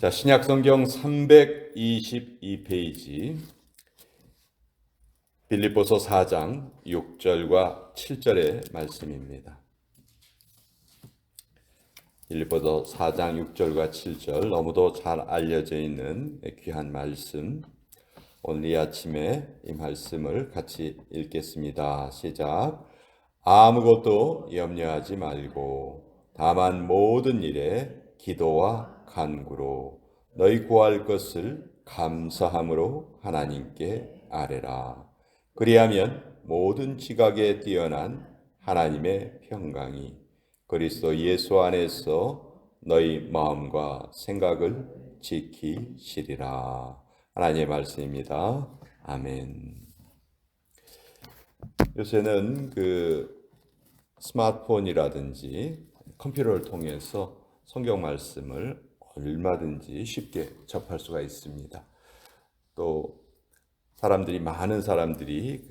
자, 신약성경 322페이지 빌립보서 4장 6절과 7절의 말씀입니다. 빌립보서 4장 6절과 7절, 너무도 잘 알려져 있는 귀한 말씀. 오늘 이 아침에 이 말씀을 같이 읽겠습니다. 시작. 아무것도 염려하지 말고 다만 모든 일에 기도와 간구로 너희 구할 것을 감사함으로 하나님께 아뢰라. 그리하면 모든 지각에 뛰어난 하나님의 평강이 그리스도 예수 안에서 너희 마음과 생각을 지키시리라. 하나님의 말씀입니다. 아멘. 요새는 스마트폰이라든지 컴퓨터를 통해서 성경 말씀을 얼마든지 쉽게 접할 수가 있습니다. 또 많은 사람들이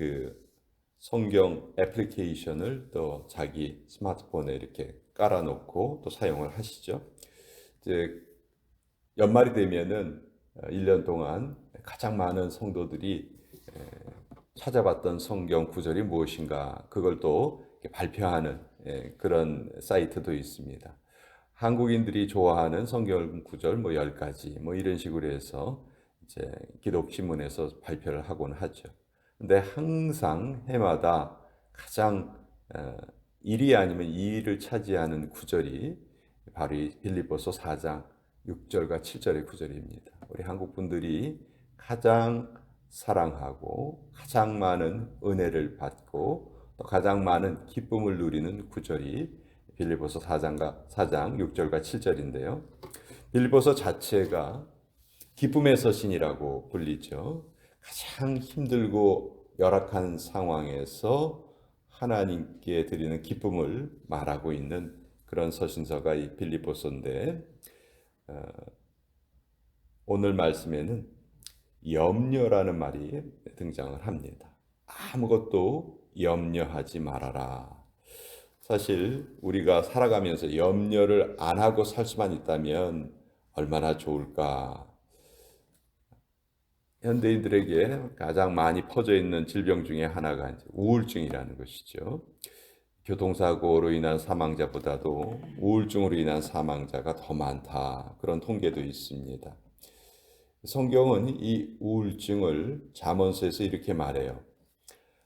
성경 애플리케이션을 또 자기 스마트폰에 이렇게 깔아놓고 또 사용을 하시죠. 이제 연말이 되면은 1년 동안 가장 많은 성도들이 찾아봤던 성경 구절이 무엇인가, 그걸 또 발표하는 그런 사이트도 있습니다. 한국인들이 좋아하는 성경 구절 10가지 이런 식으로 해서 이제 기독신문에서 발표를 하곤 하죠. 근데 항상 해마다 가장 1위 아니면 2위를 차지하는 구절이 바로 이 빌립보서 4장 6절과 7절의 구절입니다. 우리 한국 분들이 가장 사랑하고 가장 많은 은혜를 받고 또 가장 많은 기쁨을 누리는 구절이 빌립보서 4장 6절과 7절인데요. 빌립보서 자체가 기쁨의 서신이라고 불리죠. 가장 힘들고 열악한 상황에서 하나님께 드리는 기쁨을 말하고 있는 그런 서신서가 이 빌립보서인데, 오늘 말씀에는 염려라는 말이 등장을 합니다. 아무것도 염려하지 말아라. 사실 우리가 살아가면서 염려를 안 하고 살 수만 있다면 얼마나 좋을까. 현대인들에게 가장 많이 퍼져 있는 질병 중에 하나가 이제 우울증이라는 것이죠. 교통사고로 인한 사망자보다도 우울증으로 인한 사망자가 더 많다, 그런 통계도 있습니다. 성경은 이 우울증을 잠언서에서 이렇게 말해요.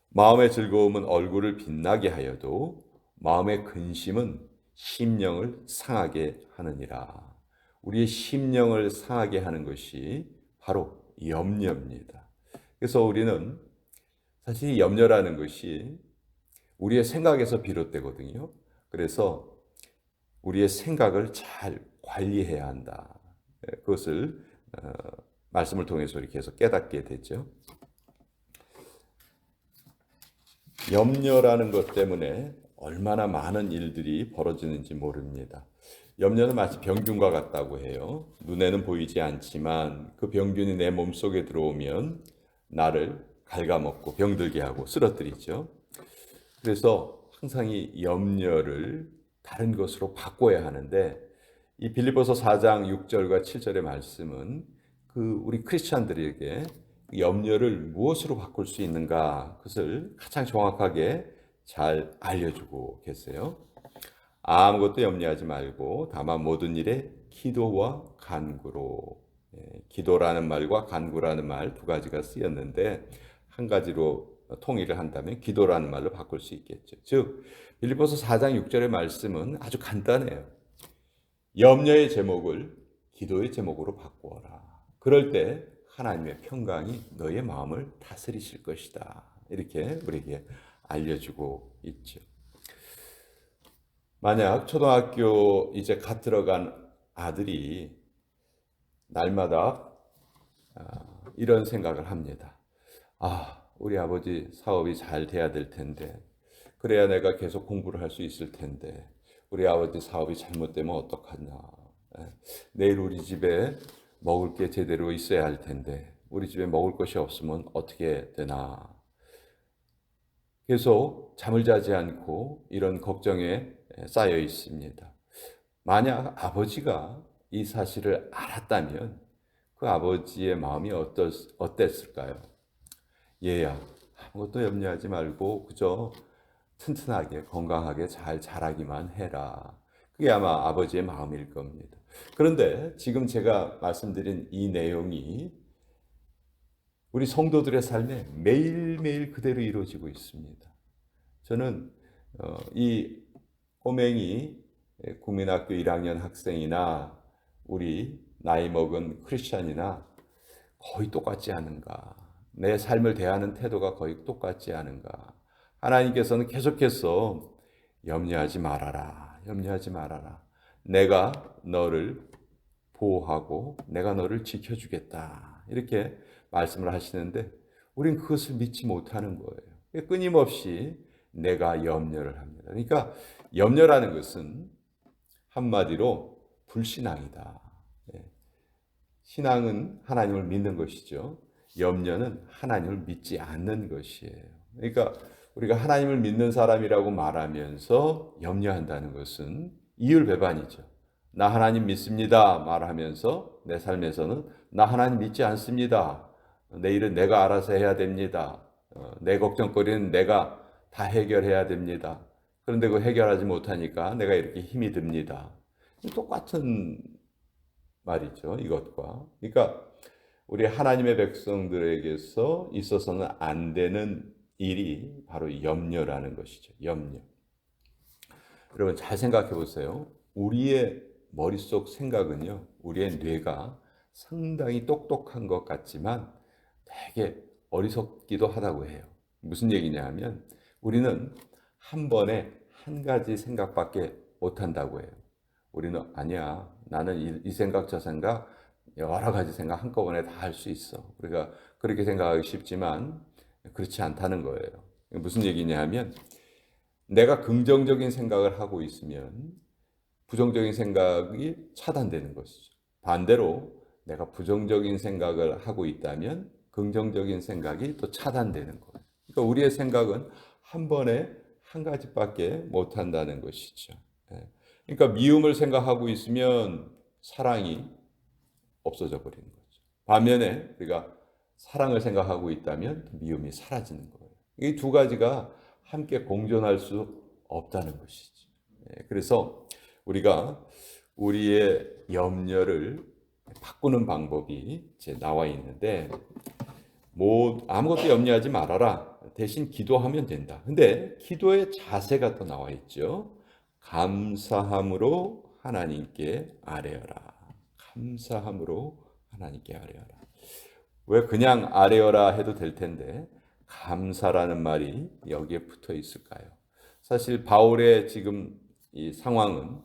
마음의 즐거움은 얼굴을 빛나게 하여도 마음의 근심은 심령을 상하게 하느니라. 우리의 심령을 상하게 하는 것이 바로 염려입니다. 그래서 우리는 사실 염려라는 것이 우리의 생각에서 비롯되거든요. 그래서 우리의 생각을 잘 관리해야 한다. 그것을 말씀을 통해서 이렇게 해서 깨닫게 되죠. 염려라는 것 때문에 얼마나 많은 일들이 벌어지는지 모릅니다. 염려는 마치 병균과 같다고 해요. 눈에는 보이지 않지만 그 병균이 내 몸속에 들어오면 나를 갉아먹고 병들게 하고 쓰러뜨리죠. 그래서 항상 이 염려를 다른 것으로 바꿔야 하는데, 이 빌립보서 4장 6절과 7절의 말씀은 우리 크리스찬들에게 염려를 무엇으로 바꿀 수 있는가, 그것을 가장 정확하게 잘 알려주고 계세요. 아무것도 염려하지 말고 다만 모든 일에 기도와 간구로. 기도라는 말과 간구라는 말 두 가지가 쓰였는데 한 가지로 통일을 한다면 기도라는 말로 바꿀 수 있겠죠. 즉 빌립보서 4장 6절의 말씀은 아주 간단해요. 염려의 제목을 기도의 제목으로 바꾸어라. 그럴 때 하나님의 평강이 너의 마음을 다스리실 것이다. 이렇게 우리에게 알려주고 있죠. 만약 초등학교 이제 갓 들어간 아들이 날마다 이런 생각을 합니다. 우리 아버지 사업이 잘 돼야 될 텐데, 그래야 내가 계속 공부를 할 수 있을 텐데, 우리 아버지 사업이 잘못되면 어떡하냐. 내일 우리 집에 먹을 게 제대로 있어야 할 텐데 우리 집에 먹을 것이 없으면 어떻게 되나. 계속 잠을 자지 않고 이런 걱정에 쌓여 있습니다. 만약 아버지가 이 사실을 알았다면 그 아버지의 마음이 어땠을까요? 얘야, 아무것도 염려하지 말고 그저 튼튼하게 건강하게 잘 자라기만 해라. 그게 아마 아버지의 마음일 겁니다. 그런데 지금 제가 말씀드린 이 내용이 우리 성도들의 삶에 매일매일 그대로 이루어지고 있습니다. 저는 이 꼬맹이 국민학교 1학년 학생이나 우리 나이 먹은 크리스찬이나 거의 똑같지 않은가? 내 삶을 대하는 태도가 거의 똑같지 않은가? 하나님께서는 계속해서 염려하지 말아라. 염려하지 말아라. 내가 너를 보호하고 내가 너를 지켜주겠다. 이렇게 말씀을 하시는데 우린 그것을 믿지 못하는 거예요. 끊임없이 내가 염려를 합니다. 그러니까 염려라는 것은 한마디로 불신앙이다. 신앙은 하나님을 믿는 것이죠. 염려는 하나님을 믿지 않는 것이에요. 그러니까 우리가 하나님을 믿는 사람이라고 말하면서 염려한다는 것은 이율배반이죠. 나 하나님 믿습니다 말하면서 내 삶에서는 나 하나님 믿지 않습니다. 내 일은 내가 알아서 해야 됩니다. 내 걱정거리는 내가 다 해결해야 됩니다. 그런데 그 해결하지 못하니까 내가 이렇게 힘이 듭니다. 똑같은 말이죠, 이것과. 그러니까 우리 하나님의 백성들에게서 있어서는 안 되는 일이 바로 염려라는 것이죠. 염려. 여러분 잘 생각해 보세요. 우리의 머릿속 생각은요, 우리의 뇌가 상당히 똑똑한 것 같지만 되게 어리석기도 하다고 해요. 무슨 얘기냐 하면 우리는 한 번에 한 가지 생각밖에 못 한다고 해요. 우리는 아니야. 나는 이 생각 저 생각 여러 가지 생각 한꺼번에 다 할 수 있어. 우리가 그렇게 생각하기 쉽지만 그렇지 않다는 거예요. 무슨 얘기냐 하면 내가 긍정적인 생각을 하고 있으면 부정적인 생각이 차단되는 것이죠. 반대로 내가 부정적인 생각을 하고 있다면 긍정적인 생각이 또 차단되는 거예요. 그러니까 우리의 생각은 한 번에 한 가지밖에 못 한다는 것이죠. 그러니까 미움을 생각하고 있으면 사랑이 없어져 버리는 거죠. 반면에 우리가 사랑을 생각하고 있다면 미움이 사라지는 거예요. 이 두 가지가 함께 공존할 수 없다는 것이죠. 그래서 우리가 우리의 염려를 바꾸는 방법이 이제 나와 있는데 아무것도 염려하지 말아라. 대신 기도하면 된다. 근데 기도의 자세가 또 나와 있죠. 감사함으로 하나님께 아뢰어라. 감사함으로 하나님께 아뢰어라. 왜 그냥 아뢰어라 해도 될 텐데 감사라는 말이 여기에 붙어 있을까요? 사실 바울의 지금 이 상황은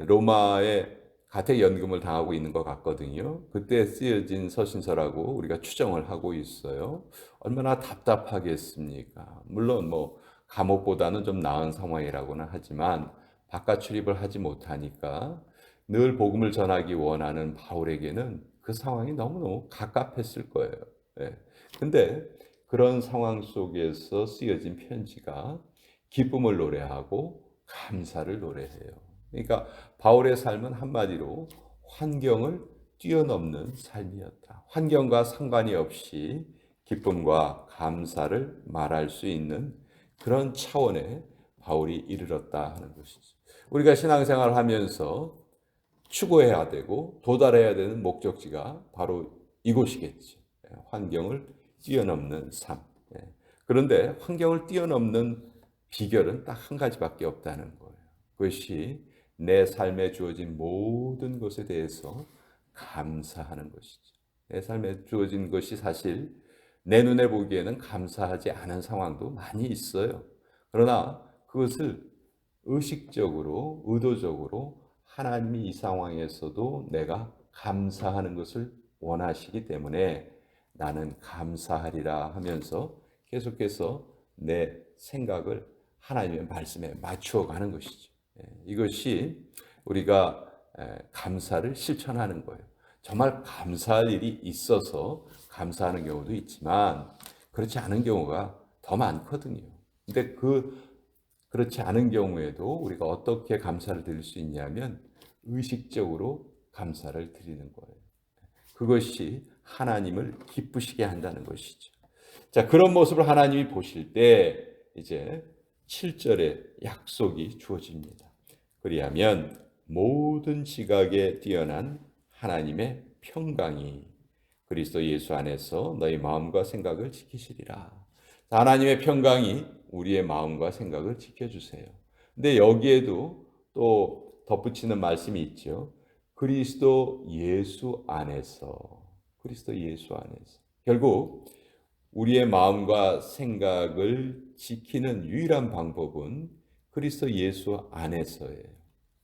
로마의 가택연금을 당하고 있는 것 같거든요. 그때 쓰여진 서신서라고 우리가 추정을 하고 있어요. 얼마나 답답하겠습니까? 물론 뭐 감옥보다는 좀 나은 상황이라고는 하지만 바깥 출입을 하지 못하니까 늘 복음을 전하기 원하는 바울에게는 그 상황이 너무너무 갑갑했을 거예요. 근데 그런 상황 속에서 쓰여진 편지가 기쁨을 노래하고 감사를 노래해요. 그러니까 바울의 삶은 한마디로 환경을 뛰어넘는 삶이었다. 환경과 상관이 없이 기쁨과 감사를 말할 수 있는 그런 차원에 바울이 이르렀다 하는 것이죠. 우리가 신앙생활을 하면서 추구해야 되고 도달해야 되는 목적지가 바로 이곳이겠죠. 환경을 뛰어넘는 삶. 그런데 환경을 뛰어넘는 비결은 딱 한 가지밖에 없다는 거예요. 그것이 내 삶에 주어진 모든 것에 대해서 감사하는 것이죠. 내 삶에 주어진 것이 사실 내 눈에 보기에는 감사하지 않은 상황도 많이 있어요. 그러나 그것을 의식적으로, 의도적으로 하나님이 이 상황에서도 내가 감사하는 것을 원하시기 때문에 나는 감사하리라 하면서 계속해서 내 생각을 하나님의 말씀에 맞추어 가는 것이죠. 이것이 우리가 감사를 실천하는 거예요. 정말 감사할 일이 있어서 감사하는 경우도 있지만 그렇지 않은 경우가 더 많거든요. 근데 그렇지 않은 경우에도 우리가 어떻게 감사를 드릴 수 있냐면 의식적으로 감사를 드리는 거예요. 그것이 하나님을 기쁘시게 한다는 것이죠. 자, 그런 모습을 하나님이 보실 때 이제 7절에 약속이 주어집니다. 그리하면 모든 지각에 뛰어난 하나님의 평강이 그리스도 예수 안에서 너희 마음과 생각을 지키시리라. 하나님의 평강이 우리의 마음과 생각을 지켜주세요. 근데 여기에도 또 덧붙이는 말씀이 있죠. 그리스도 예수 안에서, 그리스도 예수 안에서. 결국 우리의 마음과 생각을 지키는 유일한 방법은 그리스도 예수 안에서예요.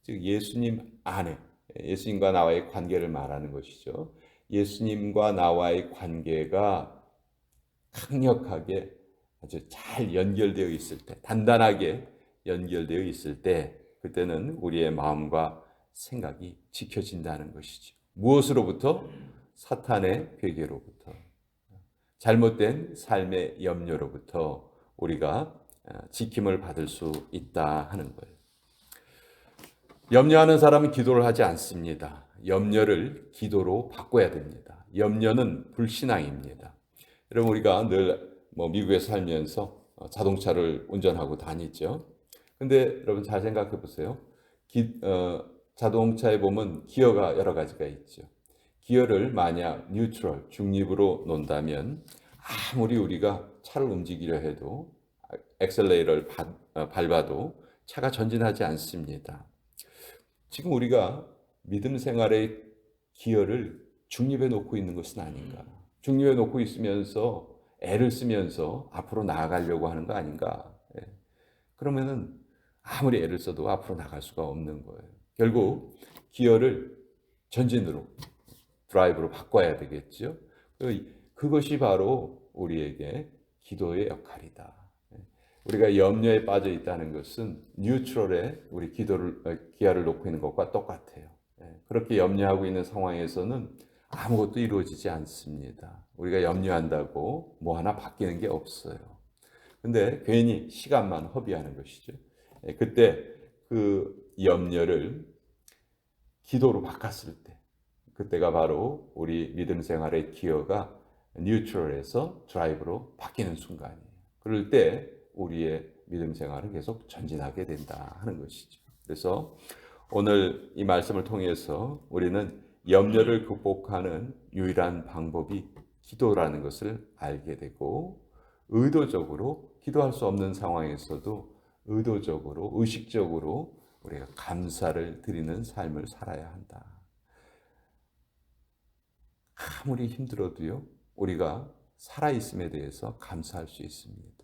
즉 예수님 안에, 예수님과 나와의 관계를 말하는 것이죠. 예수님과 나와의 관계가 강력하게 아주 잘 연결되어 있을 때, 단단하게 연결되어 있을 때, 그때는 우리의 마음과 생각이 지켜진다는 것이죠. 무엇으로부터? 사탄의 괴계로부터, 잘못된 삶의 염려로부터 우리가 지킴을 받을 수 있다 하는 거예요. 염려하는 사람은 기도를 하지 않습니다. 염려를 기도로 바꿔야 됩니다. 염려는 불신앙입니다. 여러분 우리가 늘 미국에서 살면서 자동차를 운전하고 다니죠. 근데 여러분 잘 생각해 보세요. 자동차에 보면 기어가 여러 가지가 있죠. 기어를 만약 뉴트럴, 중립으로 놓는다면 아무리 우리가 차를 움직이려 해도 엑셀레이터를 밟아도 차가 전진하지 않습니다. 지금 우리가 믿음 생활의 기어를 중립에 놓고 있는 것은 아닌가. 중립에 놓고 있으면서 애를 쓰면서 앞으로 나아가려고 하는 거 아닌가. 그러면은 아무리 애를 써도 앞으로 나갈 수가 없는 거예요. 결국 기어를 전진으로, 드라이브로 바꿔야 되겠죠. 그것이 바로 우리에게 기도의 역할이다. 우리가 염려에 빠져 있다는 것은 뉴트럴에 우리 기아를 놓고 있는 것과 똑같아요. 그렇게 염려하고 있는 상황에서는 아무것도 이루어지지 않습니다. 우리가 염려한다고 뭐 하나 바뀌는 게 없어요. 근데 괜히 시간만 허비하는 것이죠. 그때 그 염려를 기도로 바꿨을 때, 그때가 바로 우리 믿음 생활의 기어가 뉴트럴에서 드라이브로 바뀌는 순간이에요. 그럴 때 우리의 믿음 생활은 계속 전진하게 된다 하는 것이죠. 그래서 오늘 이 말씀을 통해서 우리는 염려를 극복하는 유일한 방법이 기도라는 것을 알게 되고, 의도적으로 기도할 수 없는 상황에서도 의도적으로, 의식적으로 우리가 감사를 드리는 삶을 살아야 한다. 아무리 힘들어도요, 우리가 살아있음에 대해서 감사할 수 있습니다.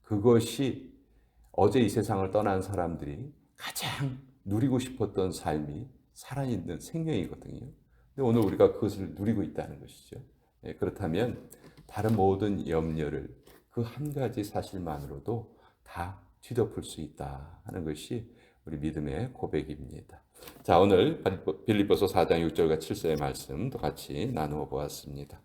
그것이 어제 이 세상을 떠난 사람들이 가장 누리고 싶었던 삶이 살아있는 생명이거든요. 근데 오늘 우리가 그것을 누리고 있다는 것이죠. 그렇다면 다른 모든 염려를 그 한 가지 사실만으로도 다 뒤덮을 수 있다 하는 것이 우리 믿음의 고백입니다. 자, 오늘 빌립보서 4장 6절과 7절의 말씀도 같이 나누어 보았습니다.